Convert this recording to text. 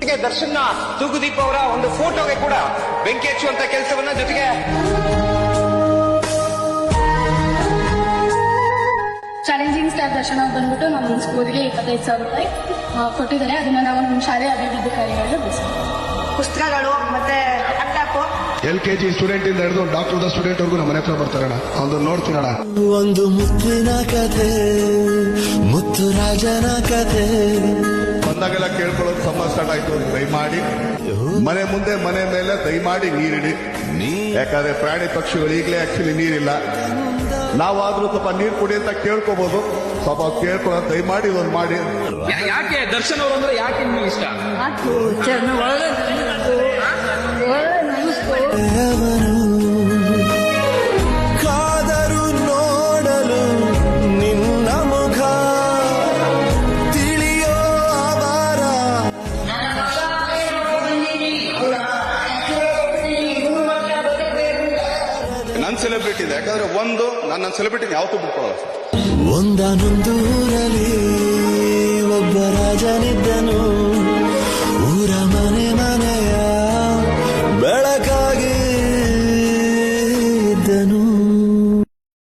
ಜೊತೆಗೆ ದರ್ಶನ್ ತೂಗುದೀಪ್ ಅವರ ಒಂದು ಫೋಟೋಗೆ ಕೂಡ ಬೆಂಕಿ ಹಚ್ಚುವಂತ ಕೆಲಸವನ್ನ ಜೊತೆಗೆ ಚಾಲೆಂಜಿಂಗ್ ಸ್ಟಾರ್ ದರ್ಶನ ಬಂದ್ಬಿಟ್ಟು ನಮ್ಮ ಸ್ಕೂಲ್ಗೆ 25,000 ರೂಪಾಯಿ ಕೊಟ್ಟಿದ್ದಾರೆ. ಅದನ್ನ ನಾವು ನಮ್ಮ ಶಾಲೆ ಅಭಿವೃದ್ಧಿ ಕಾರ್ಯಗಳಿಗೆ ಪುಸ್ತಕಗಳು ಮತ್ತೆ ಲ್ಯಾಪ್ಟಾಪ್. LKG ಸ್ಟೂಡೆಂಟ್ ಇಂದ ಹಿಡಿದು ಡಾಕ್ಟರ್ ಸ್ಟೂಡೆಂಟ್ ವರ್ಗು ನಮ್ಮ ಮನೆ ಹತ್ರ ಬರ್ತಾರಣ. ಒಂದು ನೋಡ್ತೀನಣ. ಒಂದು ಮುತ್ತಿನ ಕಥೆ, ಮುತ್ತು ರಾಜನ ಕಥೆ. ಬಂದಾಗೆಲ್ಲ ಕೇಳ್ಕೊಳ್ಳೋದು ಸಮ್ಮ ಸ್ಟಾರ್ಟ್ ಆಯ್ತು. ದಯಮಾಡಿ ಮನೆ ಮುಂದೆ ಮನೆ ಮೇಲೆ ದಯಮಾಡಿ ನೀರಿಡಿ. ಯಾಕಂದ್ರೆ ಪ್ರಾಣಿ ಪಕ್ಷಿಗಳು ಈಗಲೇ ಆಕ್ಚುಲಿ ನೀರಿಲ್ಲ. ನಾವಾದ್ರೂ ಸ್ವಲ್ಪ ನೀರು ಕುಡಿ ಅಂತ ಕೇಳ್ಕೋಬಹುದು. ಸ್ವಲ್ಪ ಕೇಳ್ಕೊಳ್ಳೋದು ದಯಮಾಡಿ ಒಂದು ಮಾಡಿ. ಯಾಕೆ ದರ್ಶನ್ ಅವರು ಅಂದ್ರೆ ಯಾಕೆ ನಿಮ್ಗೆ ಇಷ್ಟ? ಕಾದರು ನೋಡಲು ನಿನ್ನ ಮುಖ ತಿಳಿಯೋ ಅವಾರ. ನನ್ನ ಸೆಲೆಬ್ರಿಟಿ ಇದೆ. ಯಾಕಂದ್ರೆ ಒಂದು ನನ್ನ ಸೆಲೆಬ್ರಿಟಿ ಯಾವತ್ತೂ ಬಿಟ್ಕೊಳ್ಳಲ್ಲ. ಒಂದಾನೊಂದೂರಲ್ಲಿ